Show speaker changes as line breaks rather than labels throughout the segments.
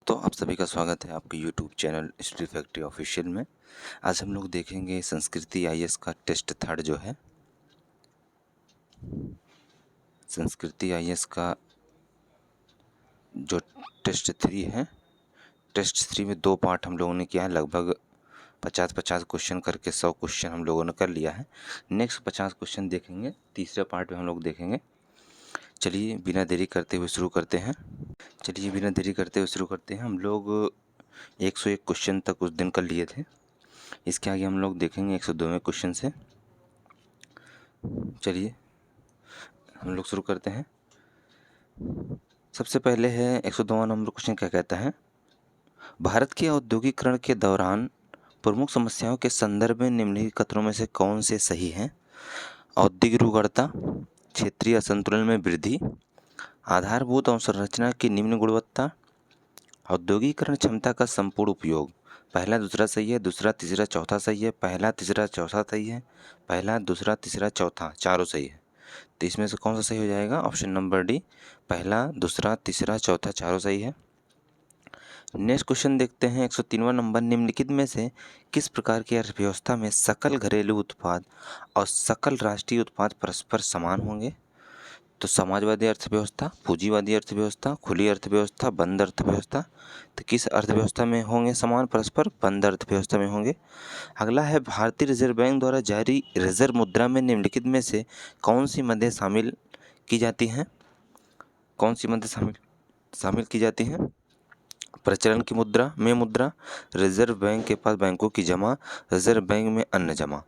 दोस्तों, आप सभी का स्वागत है आपके YouTube channel study factory official में। आज हम लोग देखेंगे संस्कृति आईएएस का टेस्ट थर्ड जो है, संस्कृति आईएएस का जो टेस्ट थ्री है। टेस्ट थ्री में 2 पार्ट हम लोगों ने किया है, लगभग 50-50 क्वेश्चन करके 100 क्वेश्चन हम लोगों ने कर लिया है। नेक्स्ट 50 क्वेश्चन देखेंगे, तीसरे पार्ट में हम लोग देखेंगे। चलिए बिना देरी करते हुए शुरू करते हैं। हम लोग 101 क्वेश्चन तक उस दिन कर लिए थे। इसके आगे हम लोग देखेंगे 102वें क्वेश्चन से। चलिए हम लोग शुरू करते हैं। सबसे पहले है 102वां नंबर क्वेश्चन। क्या कहता है? भारत के औद्योगिकरण के दौरान प्रमुख समस्याओं के संदर्भ में निम्नलिखित कथनों में से कौन से सही हैं? औद्योगिक रुग्णता, क्षेत्रीय असंतुलन में वृद्धि, आधारभूत अवसंरचना की निम्न गुणवत्ता, औद्योगिकरण क्षमता का संपूर्ण उपयोग। पहला दूसरा सही है, दूसरा तीसरा चौथा सही है, पहला तीसरा चौथा सही है, पहला दूसरा तीसरा चौथा चारों सही है। तो इसमें से कौन सा सही हो जाएगा? ऑप्शन नंबर डी, पहला दूसरा तीसरा चौथा चारों सही है। नेक्स्ट क्वेश्चन देखते हैं 103वां नंबर। निम्नलिखित में से किस प्रकार की अर्थव्यवस्था में सकल घरेलू उत्पाद और सकल राष्ट्रीय उत्पाद परस्पर समान होंगे? तो समाजवादी अर्थव्यवस्था, पूंजीवादी अर्थव्यवस्था, खुली अर्थव्यवस्था, बंद अर्थव्यवस्था। तो किस अर्थव्यवस्था में होंगे समान परस्पर? बंद अर्थव्यवस्था में होंगे। अगला है भारतीय रिजर्व बैंक द्वारा जारी रिजर्व मुद्रा में निम्नलिखित में से कौन सी मदें शामिल की जाती हैं? कौन सी मदें शामिल की जाती हैं? प्रचलन की मुद्रा, रिजर्व बैंक के पास बैंकों की जमा, रिजर्व बैंक में अन्य जमा।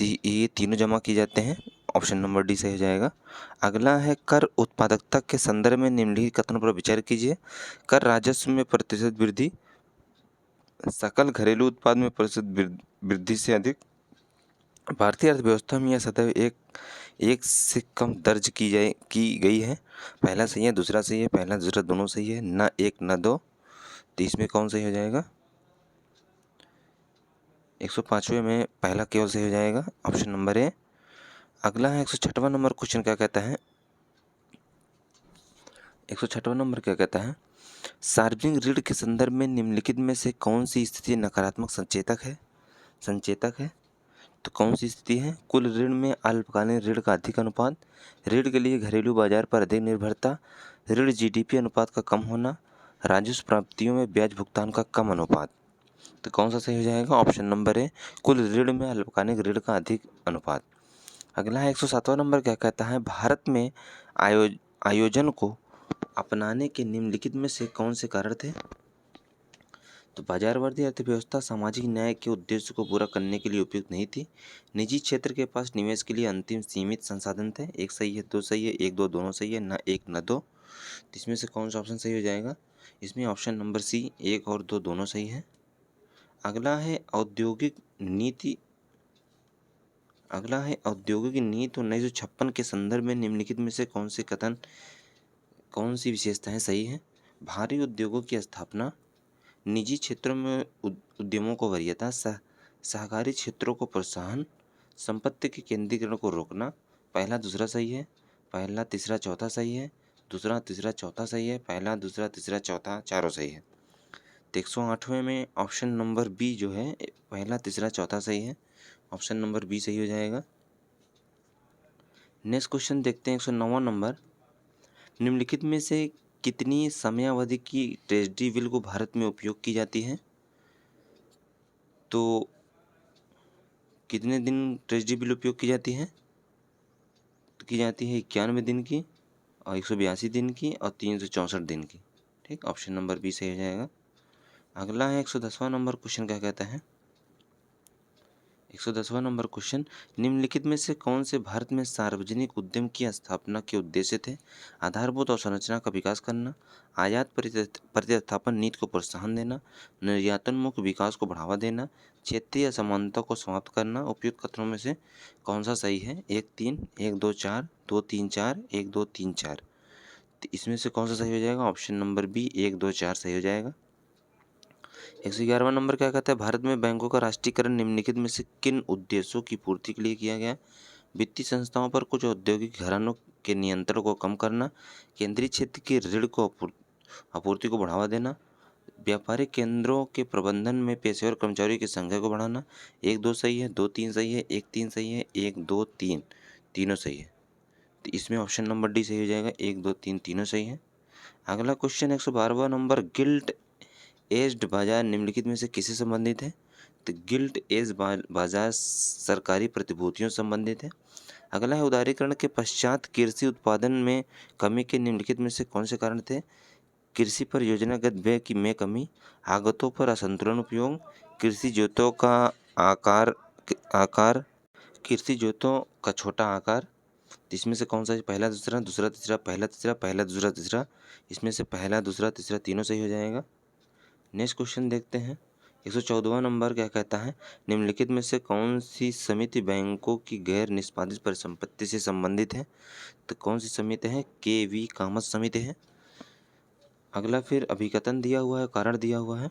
ये तीनों जमा की जाते हैं। ऑप्शन नंबर डी सही हो जाएगा। अगला है कर उत्पादकता के संदर्भ में निम्नलिखित कथनों पर विचार कीजिए। कर राजस्व में प्रतिशत वृद्धि, सकल घरेलू उत्पाद में प्रतिशत वृद्धि से अधिक, भारतीय अर्थव्यवस्था में यह सदैव एक से कम दर्ज की गई है। पहला सही है, दूसरा सही है, पहला दूसरा दोनों सही है, न एक न दो। तो इसमें कौन सही हो जाएगा? 105वें में पहला केवल सही हो जाएगा, ऑप्शन नंबर ए। अगला है 106वां नंबर क्वेश्चन। क्या कहता है? 106वां नंबर क्या कहता है? सार्वजनिक ऋण के संदर्भ में निम्नलिखित में से कौन सी स्थिति नकारात्मक संचेतक है? तो कौन सी स्थिति है? कुल ऋण में अल्पकालीन ऋण का अधिक अनुपात, ऋण के लिए घरेलू बाजार पर अधिक निर्भरता, ऋण जीडीपी अनुपात का कम होना, राजस्व प्राप्तियों में ब्याज भुगतान का कम अनुपात। तो कौन सा सही हो जाएगा? ऑप्शन नंबर ए, कुल ऋण में अल्पकालिक ऋण का अधिक अनुपात। अगला है 107वां नंबर। क्या कहता है? भारत में आयोजन को अपनाने के निम्नलिखित में से कौन से कारण थे? तो बाजारवादी अर्थव्यवस्था सामाजिक न्याय के उद्देश्य को पूरा करने के लिए उपयुक्त नहीं थी। निजी क्षेत्र के पास निवेश के लिए अंतिम सीमित संसाधन थे। एक सही है, दो सही है, एक दो दोनों सही है, न एक न दो। तो इसमें से कौन सा ऑप्शन सही हो जाएगा? इसमें ऑप्शन नंबर सी, एक और दो दोनों सही है। अगला है औद्योगिक नीति 1956 के संदर्भ में निम्नलिखित में से कौन सी विशेषताएं सही हैं? भारी उद्योगों की स्थापना, निजी क्षेत्रों में उद्यमों को वरीयता, सहकारी क्षेत्रों को प्रोत्साहन, संपत्ति के केंद्रीकरण को रोकना। पहला दूसरा सही है, पहला तीसरा चौथा सही है, दूसरा तीसरा चौथा सही है, पहला दूसरा तीसरा चौथा चारों सही है। तो 108वें में ऑप्शन नंबर बी जो है, पहला तीसरा चौथा सही है, ऑप्शन नंबर बी सही हो जाएगा। नेक्स्ट क्वेश्चन देखते हैं 109वां नंबर। निम्नलिखित में से कितनी समयावधि की ट्रेजरी बिल को भारत में उपयोग की जाती है? तो कितने दिन ट्रेजरी बिल उपयोग की जाती है? तो की जाती है 91 दिन की और 182 दिन की और 364 दिन की। ठीक, ऑप्शन नंबर बी सही हो जाएगा। अगला है 110वां नंबर क्वेश्चन। क्या कहता है? 110वां नंबर क्वेश्चन। निम्नलिखित में से कौन से भारत में सार्वजनिक उद्यम की स्थापना के उद्देश्य थे? आधारभूत अवसंरचना का विकास करना, आयात प्रतिस्थापन नीति को प्रोत्साहन देना, निर्यातोन्मुख विकास को बढ़ावा देना, क्षेत्रीय असमानता को समाप्त करना। उपयुक्त कथनों में से कौन सा सही है? 1-3, 1-2-4, 2-3-4, 1-2-3-4। तो इसमें से कौन सा सही हो जाएगा? ऑप्शन नंबर बी, 1-2-4 सही हो जाएगा। 111वां नंबर क्या कहता है? भारत में बैंकों का राष्ट्रीयकरण निम्नलिखित में से किन उद्देश्यों की पूर्ति के लिए किया गया? वित्तीय संस्थाओं पर कुछ औद्योगिक घरानों के नियंत्रण को कम करना, केंद्रीय क्षेत्र के ऋण को आपूर्ति को बढ़ावा देना, व्यापारिक केंद्रों के प्रबंधन में पेशेवर कर्मचारियों की संख्या को बढ़ाना। 1 2 सही है, 2 3 सही है, 1 3 सही है, 1 2 3 तीनों सही है। तो इसमें ऑप्शन नंबर डी सही हो जाएगा, 1 2 3 तीनों सही है। अगला क्वेश्चन 112वां नंबर, गिल्ट एज्ड बाजार निम्नलिखित में से किससे संबंधित है? तो गिल्ट एज बाजार सरकारी प्रतिभूतियों से संबंधित है। अगला है, उदारीकरण के पश्चात कृषि उत्पादन में कमी के निम्नलिखित में से कौन से कारण थे? कृषि पर योजनागत व्यय की में कमी, आगतों पर असंतुलन उपयोग, कृषि जोतों का आकार कृषि जोतों का छोटा आकार। इसमें से कौन सा है? पहला दूसरा दूसरा तीसरा पहला तीसरा पहला दूसरा तीसरा। इसमें से पहला दूसरा तीसरा तीनों सही हो जाएगा। नेक्स्ट क्वेश्चन देखते हैं। 114वां नंबर क्या कहता है? निम्नलिखित में से कौन सी समिति बैंकों की गैर निष्पादित परिसंपत्ति से संबंधित है? तो कौन सी समिति है? के.वी. कामत समिति है। अगला फिर अभिकथन दिया हुआ है, कारण दिया हुआ है।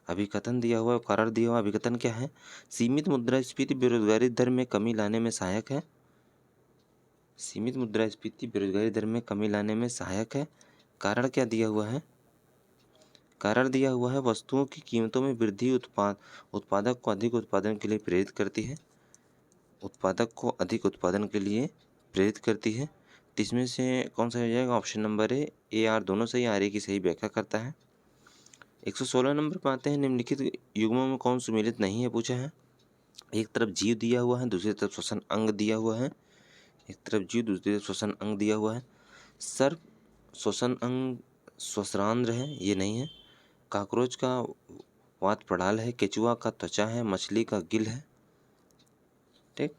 अभिकथन दिया हुआ है, कारण दिया हुआ। अभिकथन क्या है? सीमित मुद्रास्फीति बेरोजगारी दर में कमी लाने में सहायक है। सीमित मुद्रास्फीति बेरोजगारी दर में कमी लाने में सहायक है। कारण क्या दिया हुआ है? कारण दिया हुआ है, वस्तुओं की कीमतों में वृद्धि उत्पादक को अधिक उत्पादन के लिए प्रेरित करती है। उत्पादक को अधिक उत्पादन के लिए प्रेरित करती है। तो इसमें से कौन सा हो जाएगा? ऑप्शन नंबर ए आर दोनों सही, आर ए की सही व्याख्या करता है। 116 नंबर पर आते हैं। निम्नलिखित युग्मों में कौन सुमेलित नहीं है पूछा है। एक तरफ जीव दिया हुआ है, दूसरी तरफ श्वसन अंग दिया हुआ है। एक तरफ जीव, दूसरी तरफ श्वसन अंग दिया हुआ है। सर्प श्वसन अंग श्वसरांध्र है, ये नहीं है। कॉकरोच का वात प्रणाल है, केचुआ का त्वचा है, मछली का गिल है। ठीक।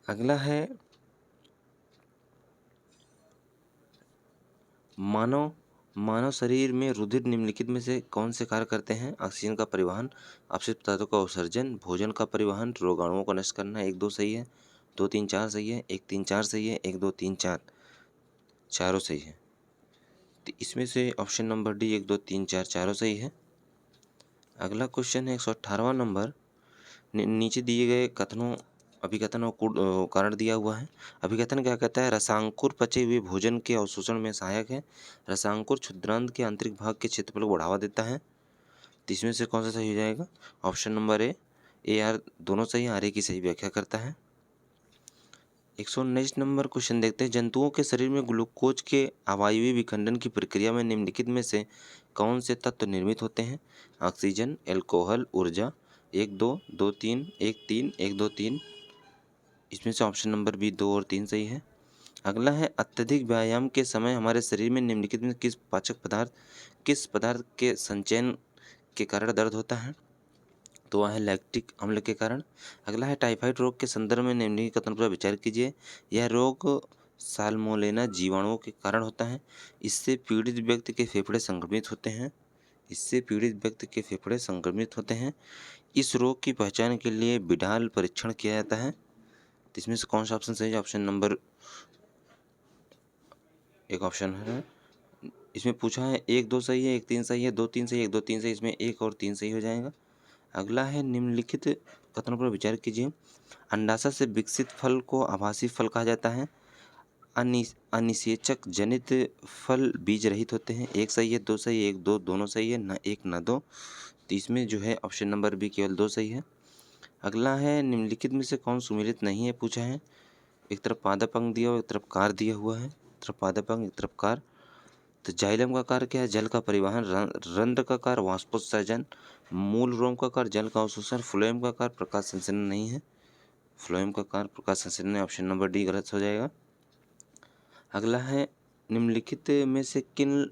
अगला है, मानव शरीर में रुधिर निम्नलिखित में से कौन से कार्य करते हैं? ऑक्सीजन का परिवहन, अपशिष्ट पदार्थों का उत्सर्जन, भोजन का परिवहन, रोगाणुओं को नष्ट करना। 1 2 सही है, 2 3 4 सही है, 1 3 4 सही है, 1 2 3 4 चारों सही है। तो इसमें से ऑप्शन नंबर डी 1 2 3 4 चारों सही है। अगला क्वेश्चन है 118वां नंबर। नीचे दिए गए कथनों, अभिकथन और कारण दिया हुआ है। अभिकथन क्या कहता है? रसांकुर पचे हुए भोजन के अवशोषण में सहायक है। रसांकुर क्षुद्रांत के आंतरिक भाग के क्षेत्रफल को बढ़ावा देता है। तो इसमें से कौन सा सही हो जाएगा? ऑप्शन नंबर ए आर दोनों सही, आर ए की सही व्याख्या करता है। 119 नंबर क्वेश्चन देखते हैं। जंतुओं के शरीर में ग्लूकोज के अवायवीय विखंडन की प्रक्रिया में निम्नलिखित में से कौन से तत्व निर्मित होते हैं? ऑक्सीजन, एल्कोहल, ऊर्जा। 1 2 2 3 1 3 1 2 3। इसमें से ऑप्शन नंबर बी 2 और 3 सही है। अगला है, अत्यधिक व्यायाम के समय हमारे शरीर में निम्नलिखित में किस पदार्थ के संचयन के कारण दर्द होता है? तो वह है लैक्टिक अम्ल के कारण। अगला है, टाइफाइड रोग के संदर्भ में निम्नलिखित कथन पर विचार कीजिए। यह रोग साल्मोनेला जीवाणुओं के कारण होता है। इससे पीड़ित व्यक्ति के फेफड़े संक्रमित होते हैं। इससे पीड़ित व्यक्ति के फेफड़े संक्रमित होते हैं। इस रोग की पहचान के लिए बिडाल परीक्षण किया जाता है। तो इसमें से कौन सा ऑप्शन सही है? ऑप्शन नंबर एक ऑप्शन है, इसमें पूछा है 1 2 सही है, 1 3 सही है, 2 3 सही है, 1 2 3 सही। इसमें 1 और 3 सही हो जाएगा। अगला है, निम्नलिखित कथनों पर विचार कीजिए। अंडाशय से विकसित फल को आभासी फल कहा जाता है। अनिषेचक जनित फल बीज रहित होते हैं। 1 सही है, 2 सही है, 1 2 दोनों सही है, ना 1 ना 2। तो इसमें जो है ऑप्शन नंबर बी केवल 2 सही है। अगला है, निम्नलिखित में से कौन सुमेलित नहीं है पूछा है। एक तरफ पादप अंग दिया हुआ, एक तरफ कार दिया हुआ है। एक तरफ पादप अंग, एक तरफ कार। तो जाइलम का कार्य क्या है? जल का परिवहन। रंध्र का कार्य वाष्पोत्सर्जन। मूल रोम का कार्य जल का अवशोषण। फ्लोएम का कार्य प्रकाश संचरण नहीं है। फ्लोएम का कार्य प्रकाश संचरण है। ऑप्शन नंबर डी गलत हो जाएगा। अगला है, निम्नलिखित में से किन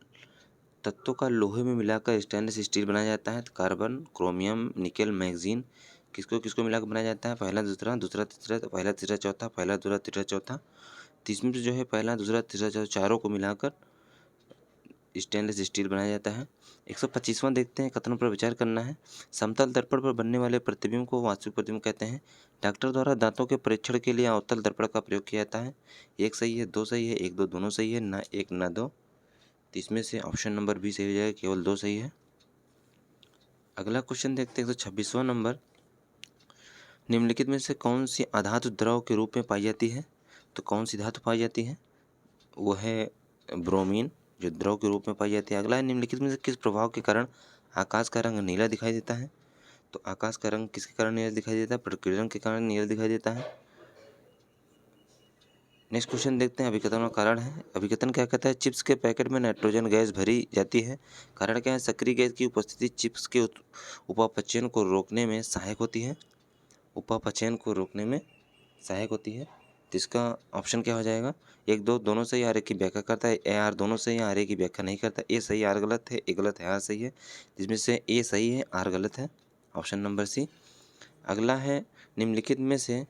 तत्वों का लोहे में मिलाकर स्टेनलेस स्टील बनाया जाता है? तो कार्बन, क्रोमियम, निकेल, मैग्नीज। किसको किसको मिलाकर बनाया जाता है? पहला दूसरा दूसरा तीसरा, पहला तीसरा चौथा, पहला दूसरा तीसरा चौथा। तो इसमें जो है पहला दूसरा तीसरा चौथा चारों को मिलाकर स्टेनलेस स्टील बनाया जाता है। 125वां देखते हैं, कथनों पर विचार करना है। समतल दर्पण पर बनने वाले प्रतिबिंब को वास्तविक प्रतिबिंब कहते हैं। डॉक्टर द्वारा दांतों के परीक्षण के लिए अवतल दर्पण का प्रयोग किया जाता है। 1 सही है, 2 सही है, 1 2 दोनों सही है, ना 1 ना 2। तो इसमें से ऑप्शन नंबर बी सही हो जाएगा, केवल 2 सही है। अगला क्वेश्चन देखते हैं 126वां नंबर। निम्नलिखित में से कौन सी अधातु द्रव के रूप में पाई जाती है? तो कौन सी धातु पाई जाती है? वो है ब्रोमीन, विद्रोह के रूप में पाई जाती है। अगला है, निम्नलिखित में से किस प्रभाव के कारण आकाश का रंग नीला दिखाई देता है? तो आकाश का रंग किसके कारण नीला दिखाई देता है? प्रकीर्णन के कारण नीला दिखाई देता है। नेक्स्ट क्वेश्चन देखते हैं, अभिकथन का कारण है। अभिकथन क्या कहता है? चिप्स के पैकेट में नाइट्रोजन गैस भरी जाती है। कारण क्या है? सक्रिय गैस की उपस्थिति चिप्स के उपापचयन को रोकने में सहायक होती है। उपापचयन को रोकने में सहायक होती है। तो इसका ऑप्शन क्या हो जाएगा? एक दो दोनों सही, आर की व्याख्या करता है। ए आर दोनों सही है, आर की व्याख्या नहीं करता। ए सही, आर गलत है। ए गलत है, आर सही है। जिसमें से ए सही है, आर गलत है। Option number C. अगला है, निम्नलिखित में से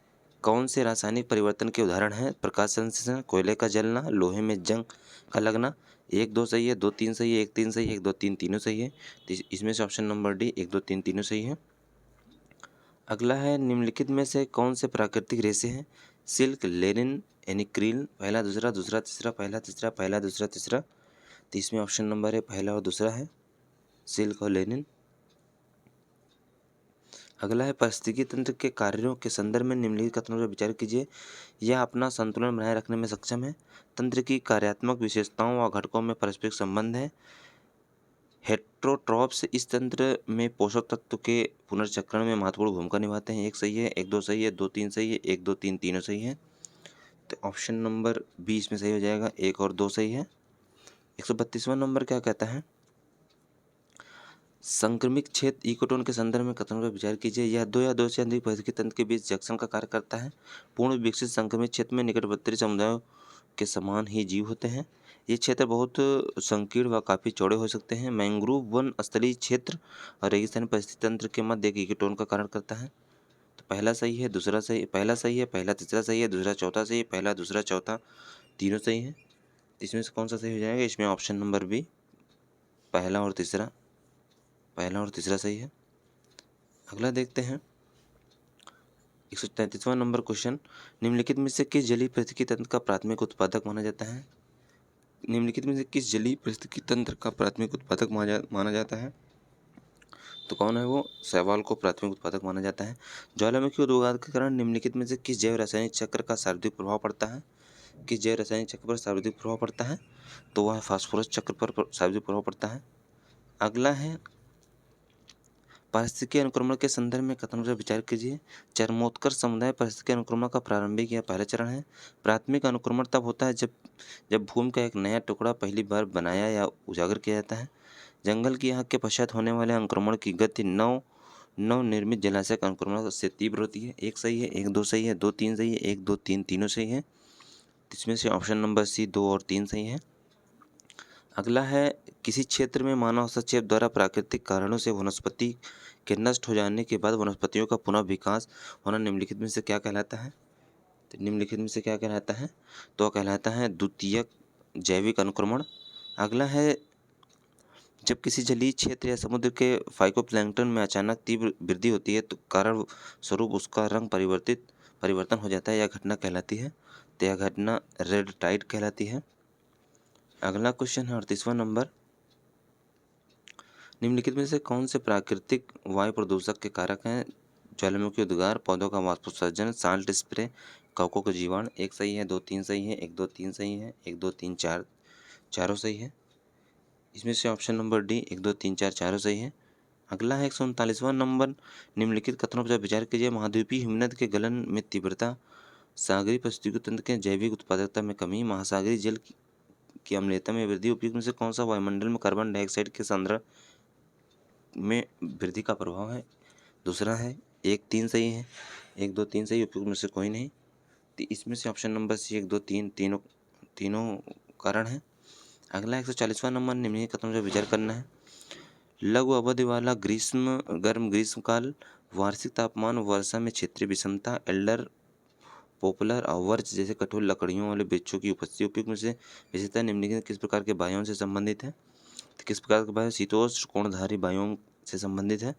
कौन से रासायनिक परिवर्तन के उदाहरण हैं? प्रकाश संश्लेषण, कोयले का जलना, लोहे में जंग का लगना। एक दो सही है, दो तीन सही है, एक तीन सही है, एक दो तीन तीनों सही है। तो इसमें से ऑप्शन नंबर डी, एक दो तीन तीनों सही है। अगला है, निम्नलिखित में से कौन से प्राकृतिक रेशे हैं? सिल्क, लेनिन, एनिक्रिल। पहला दूसरा, दूसरा तीसरा, पहला तीसरा, पहला दूसरा तीसरा। तो इसमें ऑप्शन नंबर है पहला और दूसरा है, सिल्क और लेनिन। अगला है, पारिस्थितिकी तंत्र के कार्यों के संदर्भ में निम्नलिखित कथनों पर विचार कीजिए। यह अपना संतुलन बनाए रखने में सक्षम है। तंत्र की कार्यात्मक विशेषताओं व घटकों में पारस्परिक संबंध है। हेट्रोट्रॉप्स इस तंत्र में पोषक तत्व के पुनर्चक्रण में महत्वपूर्ण भूमिका निभाते हैं। एक सही है, एक दो सही है, दो तीन सही है, एक दो तीन तीनों सही है। तो ऑप्शन नंबर 20 में सही हो जाएगा, एक और दो सही है। 132वां नंबर क्या कहता है? संक्रमित क्षेत्र इकोटोन के संदर्भ में कथनों पर विचार कीजिए। यह दो या दो से अधिक पारिस्थितिकी तंत्र के बीच जंक्शन का कार्य करता है। पूर्ण विकसित संक्रमित क्षेत्र में निकटवर्ती समुदायों के समान ही जीव होते हैं। ये क्षेत्र बहुत संकीर्ण व काफ़ी चौड़े हो सकते हैं। मैंग्रोव वन स्थलीय क्षेत्र और रेगिस्तानी परिस्थिति तंत्र के मध्य एक इकोटोन का कारण करता है। तो पहला सही है, दूसरा सही, पहला सही है, पहला तीसरा सही है, दूसरा चौथा सही है, पहला दूसरा चौथा तीनों सही है। इसमें से कौन सा सही हो जाएगा? इसमें ऑप्शन नंबर बी, पहला और तीसरा, पहला और तीसरा सही है। अगला देखते हैं, 133वां नंबर क्वेश्चन, निम्नलिखित में से किस जलीय पारिस्थितिकी तंत्र का प्राथमिक उत्पादक माना जाता है? निम्नलिखित में से किस जलीय पारिस्थितिकी तंत्र का प्राथमिक उत्पादक माना जाता है? तो कौन है वो? शैवाल को प्राथमिक उत्पादक माना जाता है। ज्वालामुखी उद्गार के कारण निम्नलिखित में से किस जैव रासायनिक चक्र का सर्वाधिक प्रभाव पड़ता है? किस जैव रासायनिक चक्र पर सर्वाधिक प्रभाव पड़ता है? तो वह फास्फोरस चक्र पर सर्वाधिक प्रभाव पड़ता है। अगला है, पारिस्थितिकी अनुक्रमण के संदर्भ में कथनों पर विचार कीजिए। चरमोत्कर्ष समुदाय पारिस्थितिकी अनुक्रमण का प्रारंभिक या पहला चरण है। प्राथमिक अनुक्रमण तब होता है जब भूमि का एक नया टुकड़ा पहली बार बनाया या उजागर किया जाता है। जंगल की आग के पश्चात होने वाले अनुक्रमण की गति नव निर्मित जलाशय का अनुक्रमण से तीव्र होती है। एक सही है, एक दो सही है, दो तीन सही है, एक दो तीन तीनों सही है। इसमें से ऑप्शन नंबर सी, दो और तीन सही है। अगला है, किसी क्षेत्र में मानव हस्तक्षेप द्वारा प्राकृतिक कारणों से वनस्पति के नष्ट हो जाने के बाद वनस्पतियों का पुनः विकास होना निम्नलिखित में से क्या कहलाता है? तो निम्नलिखित में से क्या कहलाता है? तो कहलाता है द्वितीयक जैविक अनुक्रमण। अगला है, जब किसी जलीय क्षेत्र या समुद्र के फाइटोप्लैंक्टन में अचानक तीव्र वृद्धि होती है तो कारण स्वरूप उसका रंग परिवर्तन हो जाता है, यह घटना कहलाती है। तो यह घटना रेड टाइड कहलाती है। अगला क्वेश्चन है 38वां नंबर, निम्नलिखित में से कौन से प्राकृतिक वायु प्रदूषक के कारक हैं? ज्वालामुखी उद्गार, पौधों का वाष्पोत्सर्जन, साल्ट स्प्रे, कवकों के जीवाणु। एक सही है, दो तीन सही है, एक दो तीन सही है, एक दो तीन चार चारों सही है। इसमें से ऑप्शन नंबर डी, एक दो तीन चार चारों सही है। अगला है 139वां नंबर, निम्नलिखित कथनों पर विचार कीजिए। महाद्वीपीय हिमनद के गलन में तीव्रता, सागरीय पारिस्थितिकी तंत्र के जैविक उत्पादकता में कमी, महासागरीय जल की अम्लीयता में वृद्धि। उपयुक्त में से कौन सा वायुमंडल में कार्बन डाइऑक्साइड के सांद्रता में वृद्धि का प्रभाव है? दूसरा है, एक तीन सही है, एक दो तीन सही, उपयुक्त में से कोई नहीं। तो इसमें से ऑप्शन नंबर सी, एक दो तीन तीनों कारण है। अगला 140वां नंबर, निम्नलिखित कथनों पर विचार करना है। लघु अवधि वाला गर्म ग्रीष्मकाल, वार्षिक तापमान, वर्षा में क्षेत्रीय विषमता, एल्डर, पोपलर और वर्च जैसे कठोर लकड़ियों वाले वृक्षों की उपस्थिति। उपयुक्त में से विशेषता निम्नलिखित किस प्रकार के वायुओं से संबंधित है? तो किस प्रकार के वायु? शीतोष्ण कोणधारी वायुओं से संबंधित है।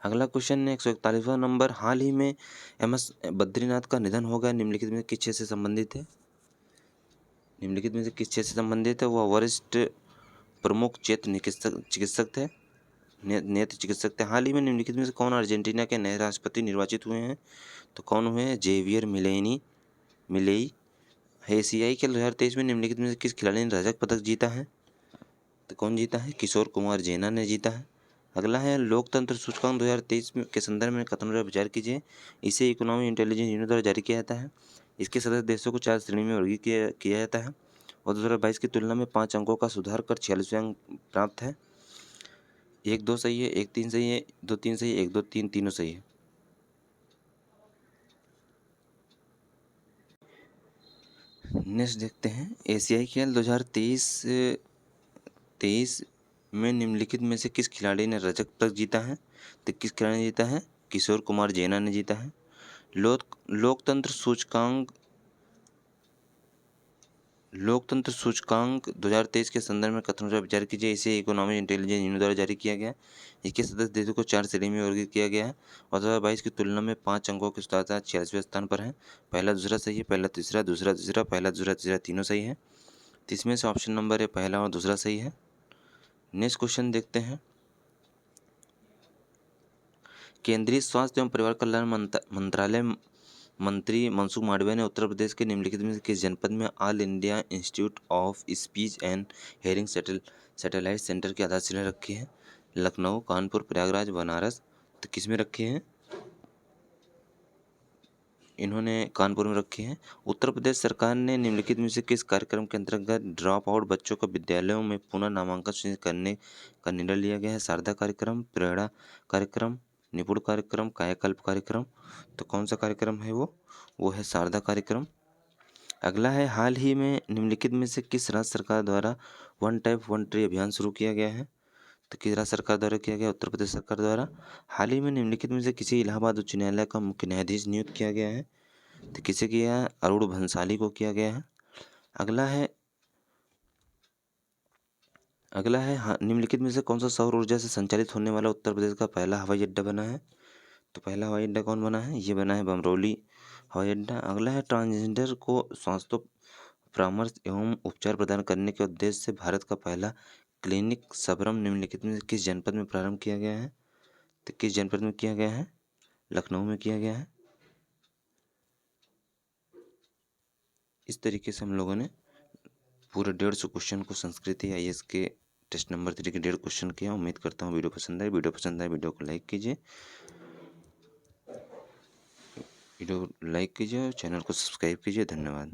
अगला क्वेश्चन है 141वां नंबर, हाल ही में एमएस बद्रीनाथ का निधन हो गया, निम्नलिखित में किस क्षेत्र से संबंधित है? निम्नलिखित में से किस क्षेत्र से संबंधित है? वह वरिष्ठ प्रमुख चिकित्सक थे, नेत्र चिकित्सक थे। हाल ही में निम्नलिखित में से कौन अर्जेंटीना के नए राष्ट्रपति निर्वाचित हुए हैं? तो कौन हुए हैं? Javier Milei. एशियाई खेल 2023 में निम्नलिखित में से किस खिलाड़ी ने रजत पदक जीता है? तो कौन जीता है? किशोर कुमार जेना ने जीता है। अगला है लोकतंत्र सूचकांक 2023 के संदर्भ में कथनों पर विचार कीजिए। इसे इकोनॉमिक इंटेलिजेंस यूनिट द्वारा जारी किया जाता है। इसके सदस्य देशों को 4 श्रेणी में वर्गीकृत किया जाता है और 2022 की तुलना में 5 अंकों का सुधार कर 46वें अंक प्राप्त है। 1-2 सही है, 1-3 सही है, 2-3 सही है, 1-2-3 तीनों सही है। नेक्स्ट देखते हैं, एशियाई खेल 2023 में निम्नलिखित में से किस खिलाड़ी ने रजत पदक जीता है? तो किस खिलाड़ी ने जीता है? किशोर कुमार जेना ने जीता है। लोकतंत्र सूचकांक 2023 के संदर्भ में कथनों पर विचार कीजिए। इसे इकोनॉमिक इंटेलिजेंस यूनिट द्वारा जारी किया गया है। इसके सदस्य देशों को 4 श्रेणी में वर्गीकृत किया गया है और 2022 की तुलना में 5 अंकों के साथ 46वें स्थान पर है। पहला दूसरा सही है, पहला तीसरा, दूसरा तीसरा, पहला दूसरा तीसरा तीनों सही है। तो इसमें से ऑप्शन नंबर है पहला और दूसरा सही है। नेक्स्ट क्वेश्चन देखते हैं, केंद्रीय स्वास्थ्य एवं परिवार कल्याण मंत्रालय मंत्री मनसुख मांडविया ने उत्तर प्रदेश के निम्नलिखित में से किस जनपद में all India institute of speech and hearing satellite centre की आधारशिला रखी है? लखनऊ, कानपुर, प्रयागराज, बनारस। तो किस में रखी है? इन्होंने कानपुर में रखी है। उत्तर प्रदेश सरकार ने निम्नलिखित में से किस कार्यक्रम के अंतर्गत ड्रॉप आउट बच्चों को विद्यालयों में पुनः नामांकन सुनिश्चित करने का निर्णय लिया गया है? शारदा कार्यक्रम, प्रेरणा कार्यक्रम, निपुण कार्यक्रम, कायाकल्प कार्यक्रम। तो कौन सा कार्यक्रम है वो है शारदा कार्यक्रम। अगला है, हाल ही में निम्नलिखित में से किस राज्य सरकार द्वारा वन टाइप वन ट्री अभियान शुरू किया गया है? तो किस राज्य सरकार द्वारा किया गया? उत्तर प्रदेश सरकार द्वारा। हाल ही में निम्नलिखित में से किसी इलाहाबाद उच्च न्यायालय का मुख्य न्यायाधीश नियुक्त किया गया है? तो किसे किया है? अरुण भंसाली को किया गया है। अगला है निम्नलिखित में से कौन सा सौर ऊर्जा से संचालित होने वाला उत्तर प्रदेश का पहला हवाई अड्डा बना है? तो पहला हवाई अड्डा कौन बना है? ये बना है बमरौली हवाई अड्डा। अगला है, ट्रांसजेंडर को स्वास्थ्य परामर्श एवं उपचार प्रदान करने के उद्देश्य से भारत का पहला क्लिनिक सबरम निम्नलिखित में से किस जनपद में प्रारंभ किया गया है? तो किस जनपद में किया गया है? लखनऊ में किया गया है। इस तरीके से हम लोगों ने पूरे 150 क्वेश्चन को संस्कृत IAS के टेस्ट नंबर 3 के 150 क्वेश्चन किया। उम्मीद करता हूँ वीडियो पसंद आए। वीडियो को लाइक कीजिए और चैनल को सब्सक्राइब कीजिए। धन्यवाद।